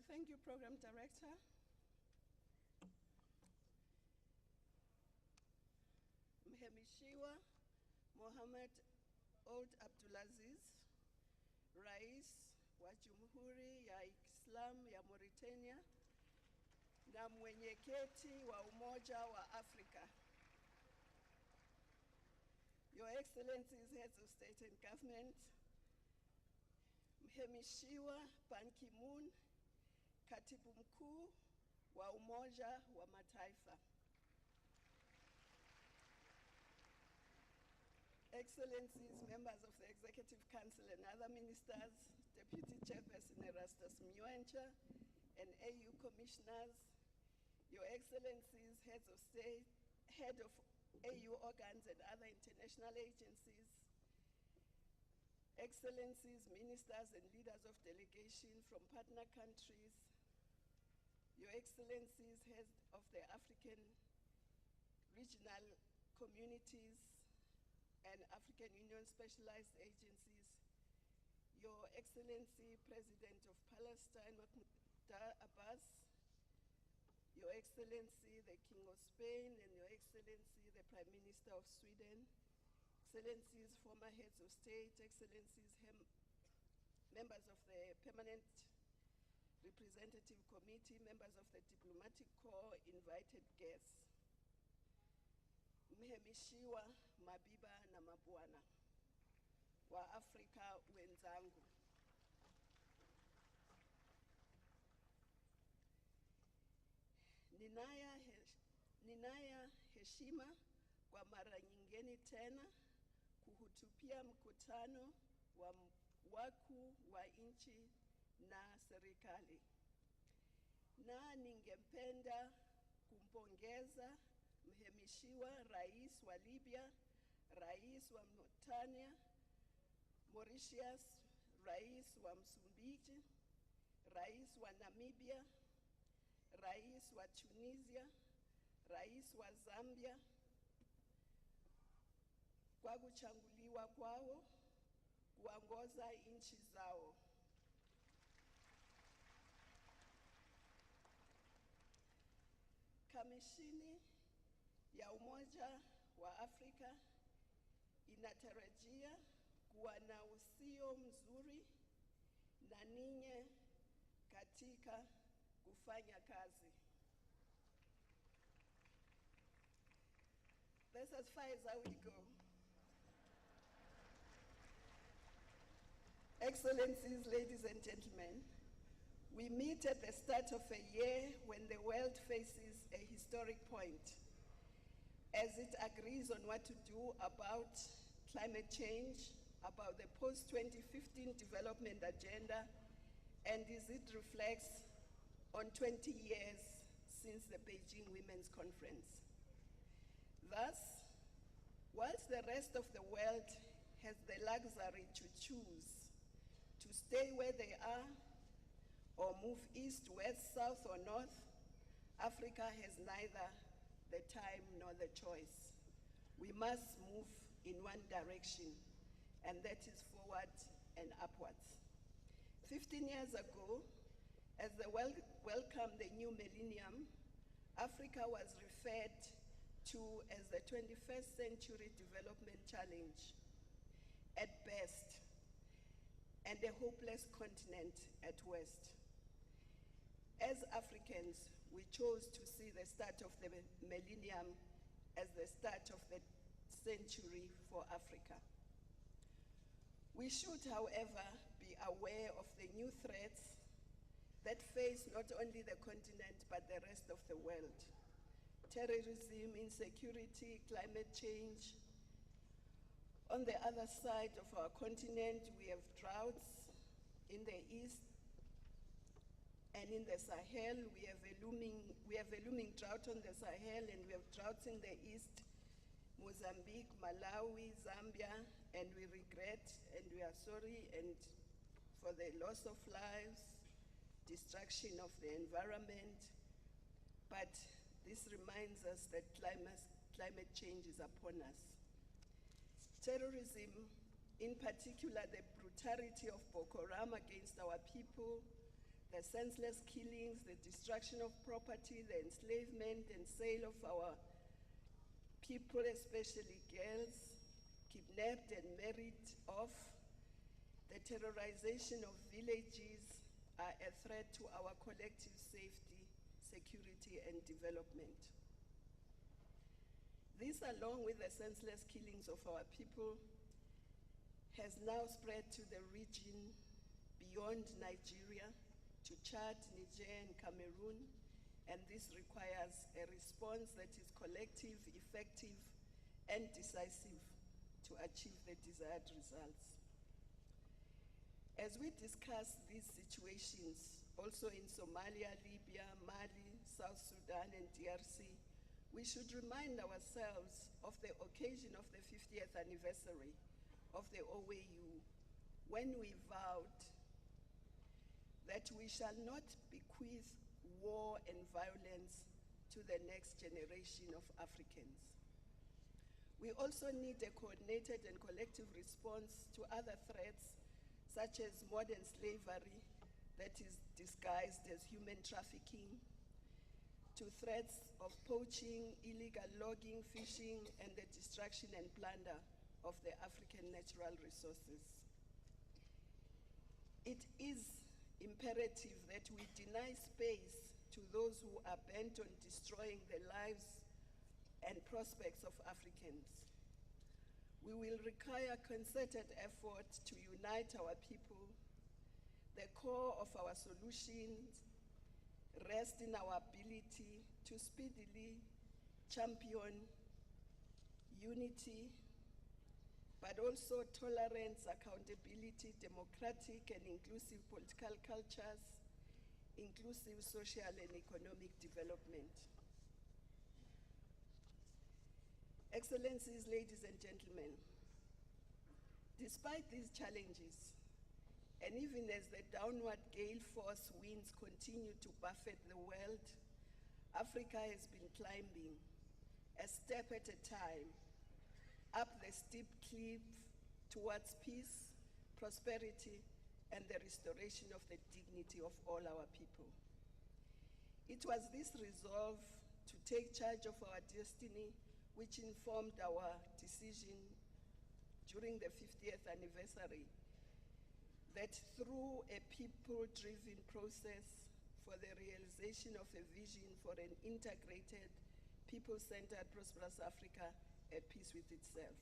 Thank you, Program Director. Mhemishiwa Mohammed Old Abdulaziz, Rais wa Jamhuri ya Islam ya Mauritania na mwenyekiti wa Umoja wa Afrika. Your Excellencies, Heads of State and Government, Mhemishiwa Ban Ki-moon, Katibu Mkuu wa Umoja wa Mataifa. Excellencies, members of the Executive Council and other ministers, Deputy Chairperson Erastus Mnywencha, and AU commissioners, Your Excellencies, heads of state, head of AU organs and other international agencies, Excellencies, ministers and leaders of delegation from partner countries, Your Excellencies, heads of the African regional communities and African Union specialized agencies, Your Excellency, President of Palestine, Mahmoud Abbas, Your Excellency, the King of Spain, and Your Excellency, the Prime Minister of Sweden, Excellencies, former heads of state, Excellencies, members of the Permanent Representative Committee, members of the Diplomatic Corps, invited guests. Mhemishiwa mabiba na mabwana wa Afrika wenzangu. Ninaya heshima kwa mara nyingine tena kuhutubia mkutano wa wakuu wa nchi na serikali. Na ningependa kumpongeza Mhemishiwa Rais wa Libya, Rais wa Mauritania, Mauritius, Rais wa Msumbiji, Rais wa Namibia, Rais wa Tunisia, Rais wa Zambia, kwa kuchaguliwa kwao kuongoza nchi zao. Kamishini ya Umoja wa Afrika inatarajia kuwa na uhusiano mzuri na ninyi katika kufanya kazi. That's as far as I will go. Excellencies, ladies and gentlemen, we meet at the start of a year when the world faces a historic point, as it agrees on what to do about climate change, about the post-2015 development agenda, and as it reflects on 20 years since the Beijing Women's Conference. Thus, whilst the rest of the world has the luxury to choose to stay where they are or move east, west, south, or north, Africa has neither the time nor the choice. We must move in one direction, and that is forward and upwards. 15 years ago, as the world welcomed the new millennium, Africa was referred to as the 21st century development challenge at best, and a hopeless continent at worst. As Africans, we chose to see the start of the millennium as the start of the century for Africa. We should, however, be aware of the new threats that face not only the continent, but the rest of the world. Terrorism, insecurity, climate change. On the other side of our continent, we have droughts in the east, and in the Sahel, we have a looming drought on the Sahel, and we have droughts in the east, Mozambique, Malawi, Zambia, and we regret and we are sorry and for the loss of lives, destruction of the environment, but this reminds us that climate change is upon us. Terrorism, in particular the brutality of Boko Haram against our people, the senseless killings, the destruction of property, the enslavement and sale of our people, especially girls, kidnapped and married off, the terrorization of villages are a threat to our collective safety, security, and development. This, along with the senseless killings of our people, has now spread to the region beyond Nigeria, to Chad, Niger, and Cameroon, and this requires a response that is collective, effective, and decisive to achieve the desired results. As we discuss these situations, also in Somalia, Libya, Mali, South Sudan, and DRC, we should remind ourselves of the occasion of the 50th anniversary of the OAU, when we vowed that we shall not bequeath war and violence to the next generation of Africans. We also need a coordinated and collective response to other threats, such as modern slavery that is disguised as human trafficking, to threats of poaching, illegal logging, fishing, and the destruction and plunder of the African natural resources. It is imperative that we deny space to those who are bent on destroying the lives and prospects of Africans. We will require concerted effort to unite our people. The core of our solutions rests in our ability to speedily champion unity, but also tolerance, accountability, democratic and inclusive political cultures, inclusive social and economic development. Excellencies, ladies and gentlemen, despite these challenges, and even as the downward gale force winds continue to buffet the world, Africa has been climbing a step at a time up the steep cliff towards peace, prosperity, and the restoration of the dignity of all our people. It was this resolve to take charge of our destiny which informed our decision during the 50th anniversary that through a people-driven process for the realization of a vision for an integrated, people-centered, prosperous Africa at peace with itself.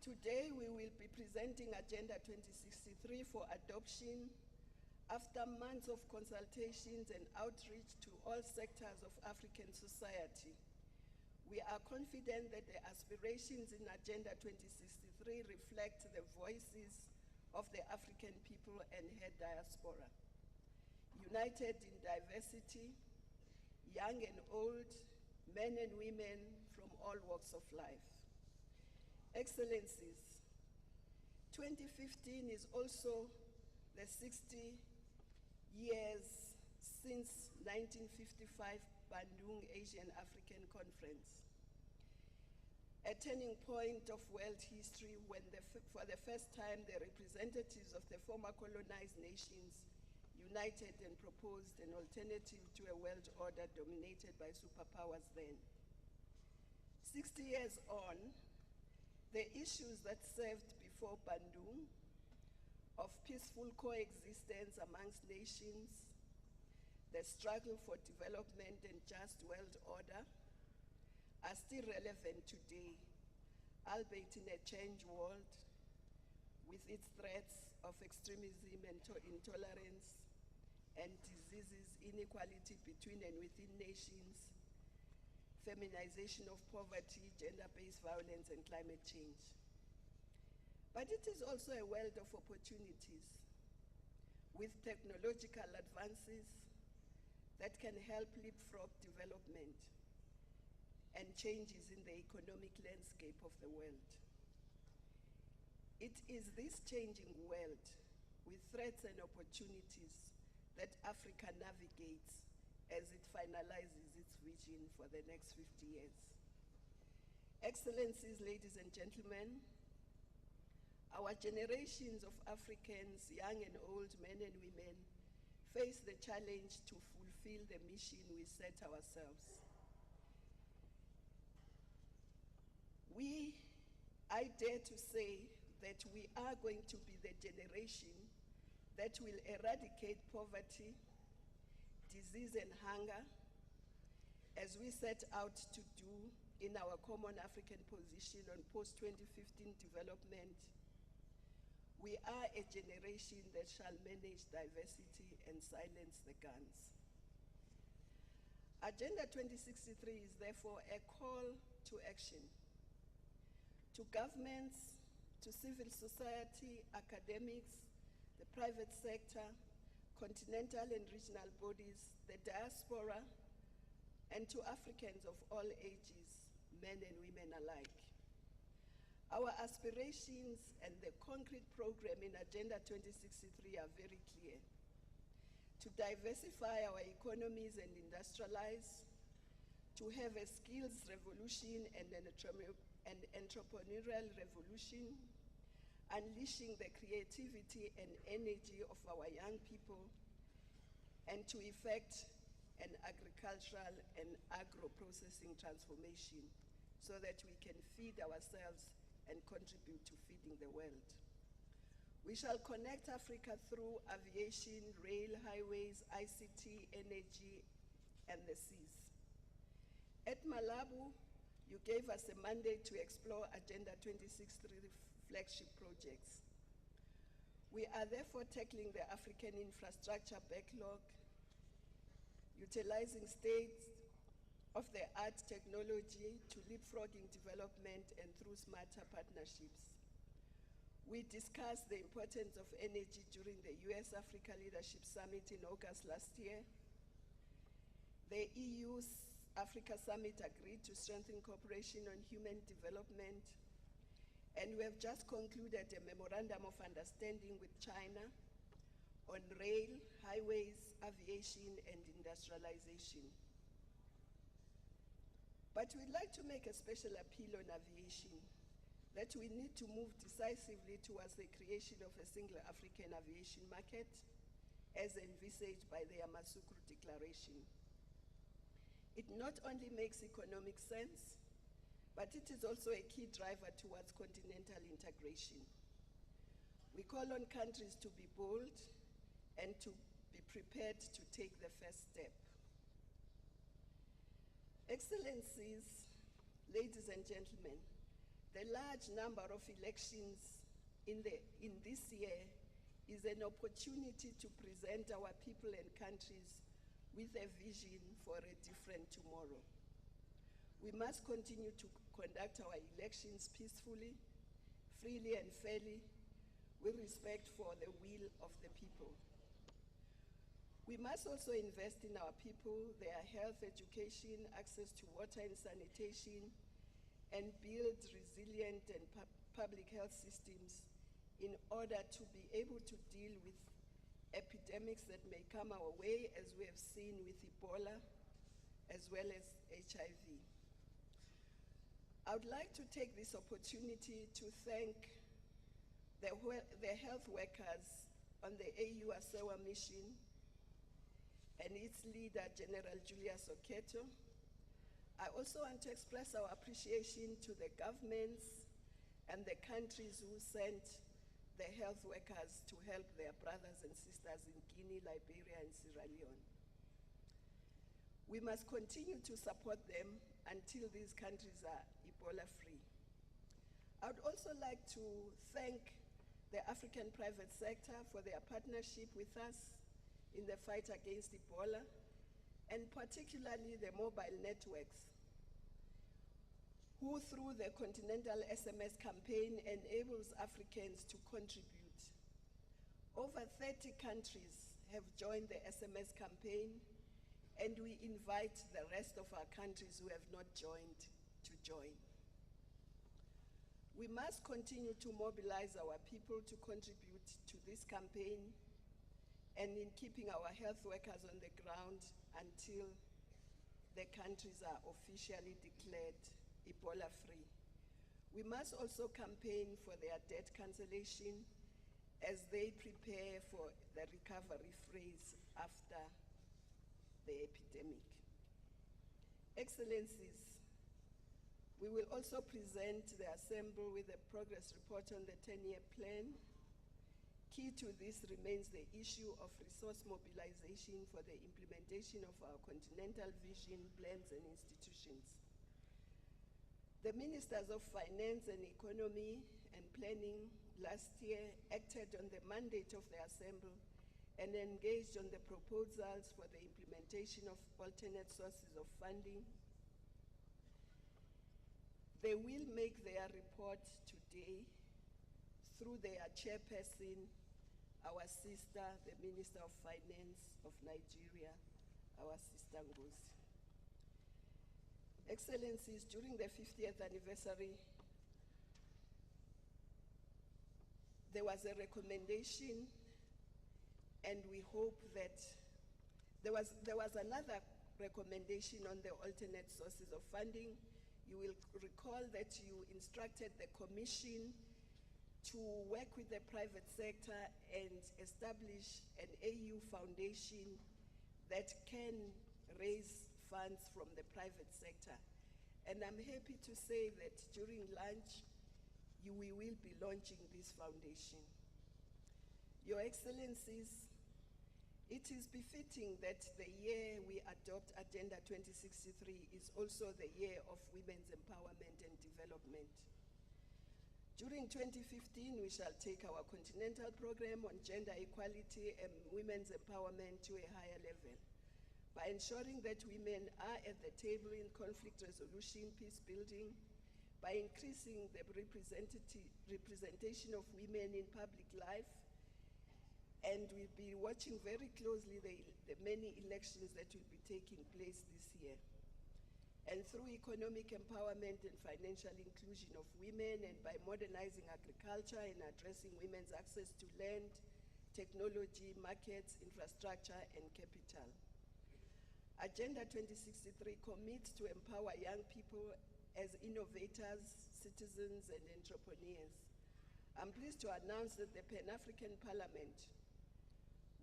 Today, we will be presenting Agenda 2063 for adoption after months of consultations and outreach to all sectors of African society. We are confident that the aspirations in Agenda 2063 reflect the voices of the African people and her diaspora, united in diversity, young and old, men and women from all walks of life. Excellencies, 2015 is also the 60 years since 1955 Bandung Asian African Conference, a turning point of world history when for the first time the representatives of the former colonized nations united and proposed an alternative to a world order dominated by superpowers then. 60 years on, the issues that served before Bandung of peaceful coexistence amongst nations, the struggle for development and just world order, are still relevant today, albeit in a changed world with its threats of extremism and intolerance and diseases, inequality between and within nations, feminization of poverty, gender-based violence, and climate change. But it is also a world of opportunities with technological advances that can help leapfrog development and changes in the economic landscape of the world. It is this changing world with threats and opportunities that Africa navigates as it finalizes its vision for the next 50 years. Excellencies, ladies and gentlemen, Our generations of Africans, young and old, men and women, face the challenge to fulfill the mission we set ourselves. I dare to say that we are going to be the generation that will eradicate poverty, disease and hunger, as we set out to do in our common African position on post-2015 development. We are a generation that shall manage diversity and silence the guns. Agenda 2063 is therefore a call to action to governments, to civil society, academics, the private sector, continental and regional bodies, the diaspora, and to Africans of all ages, men and women alike. Our aspirations and the concrete program in Agenda 2063 are very clear. To diversify our economies and industrialize, to have a skills revolution and an entrepreneurial revolution, unleashing the creativity and energy of our young people, and to effect an agricultural and agro-processing transformation so that we can feed ourselves and contribute to feeding the world. We shall connect Africa through aviation, rail, highways, ICT, energy, and the seas. At Malabo, you gave us a mandate to explore Agenda 2063 flagship projects. We are therefore tackling the African infrastructure backlog, utilizing state-of-the-art technology to leapfrogging development and through smarter partnerships. We discussed the importance of energy during the US-Africa Leadership Summit in August last year. The EU-Africa Summit agreed to strengthen cooperation on human development, and we have just concluded a memorandum of understanding with China on rail, highways, aviation, and industrialization. But we'd like to make a special appeal on aviation, that we need to move decisively towards the creation of a single African aviation market, as envisaged by the Yamoussoukro Declaration. It not only makes economic sense, but it is also a key driver towards continental integration. We call on countries to be bold and to be prepared to take the first step. Excellencies, ladies and gentlemen, the large number of elections in this year is an opportunity to present our people and countries with a vision for a different tomorrow. We must continue to conduct our elections peacefully, freely and fairly, with respect for the will of the people. We must also invest in our people, their health, education, access to water and sanitation, and build resilient and public health systems in order to be able to deal with epidemics that may come our way, as we have seen with Ebola, as well as HIV. I would like to take this opportunity to thank the health workers on the AU-ASEWA mission and its leader, General Julius Oketo. I also want to express our appreciation to the governments and the countries who sent the health workers to help their brothers and sisters in Guinea, Liberia, and Sierra Leone. We must continue to support them until these countries are Ebola-free. I would also like to thank the African private sector for their partnership with us in the fight against Ebola, and particularly the mobile networks, who through the Continental SMS campaign enables Africans to contribute. Over 30 countries have joined the SMS campaign, and we invite the rest of our countries who have not joined to join. We must continue to mobilize our people to contribute to this campaign, and in keeping our health workers on the ground until the countries are officially declared Ebola-free. We must also campaign for their debt cancellation as they prepare for the recovery phase after the epidemic. Excellencies, we will also present the Assembly with a progress report on the 10-year plan. Key to this remains the issue of resource mobilization for the implementation of our continental vision, plans, and institutions. The Ministers of Finance and Economy and Planning last year acted on the mandate of the Assembly and engaged on the proposals for the implementation of alternate sources of funding. They will make their report today through their chairperson, our sister, the Minister of Finance of Nigeria, our sister Ngozi. Excellencies, during the 50th anniversary, there was a recommendation, and we hope that there was another recommendation on the alternate sources of funding. You will recall that you instructed the Commission to work with the private sector and establish an AU foundation that can raise funds from the private sector. And I'm happy to say that during lunch, we will be launching this foundation. Your Excellencies, it is befitting that the year we adopt Agenda 2063 is also the year of women's empowerment and development. During 2015, we shall take our continental program on gender equality and women's empowerment to a higher level by ensuring that women are at the table in conflict resolution, peace building, by increasing the representation of women in public life, and we'll be watching very closely the many elections that will be taking place this year. And through economic empowerment and financial inclusion of women, and by modernizing agriculture and addressing women's access to land, technology, markets, infrastructure, and capital. Agenda 2063 commits to empower young people as innovators, citizens, and entrepreneurs. I'm pleased to announce that the Pan-African Parliament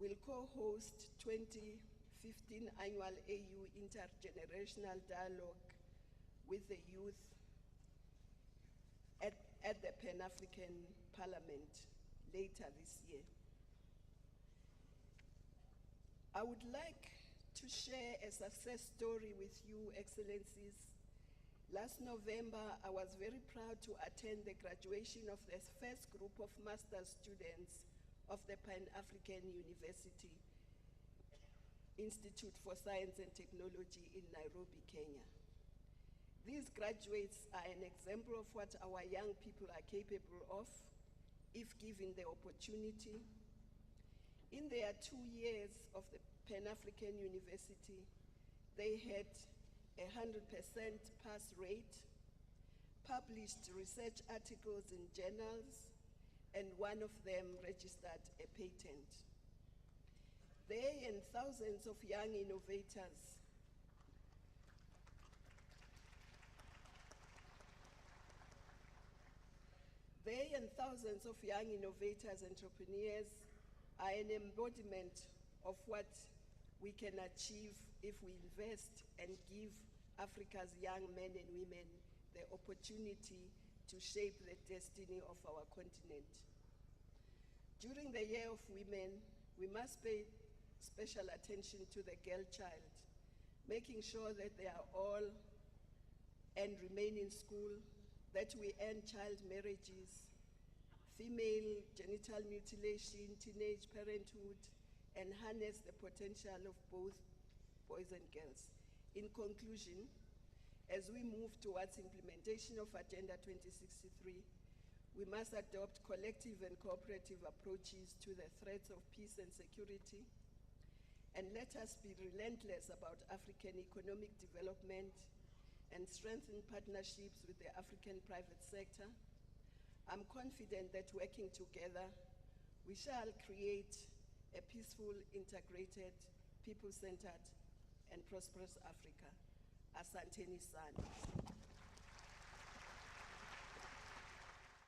will co-host 2015 Annual AU Intergenerational Dialogue with the youth at the Pan-African Parliament later this year. I would like to share a success story with you, Excellencies. Last November, I was very proud to attend the graduation of the first group of master's students of the Pan-African University Institute for Science and Technology in Nairobi, Kenya. These graduates are an example of what our young people are capable of if given the opportunity. In their 2 years of the Pan-African University, they had 100% pass rate, published research articles in journals, and one of them registered a patent. They and thousands of young innovators entrepreneurs are an embodiment of what we can achieve if we invest and give Africa's young men and women the opportunity to shape the destiny of our continent. During the Year of Women, we must pay special attention to the girl child, making sure that they are all and remain in school, that we end child marriages, female genital mutilation, teenage parenthood, and harness the potential of both boys and girls. In conclusion, as we move towards implementation of Agenda 2063, we must adopt collective and cooperative approaches to the threats of peace and security, and let us be relentless about African economic development and strengthen partnerships with the African private sector. I'm confident that working together, we shall create a peaceful, integrated, people-centered, and prosperous Africa. Asanteni sana.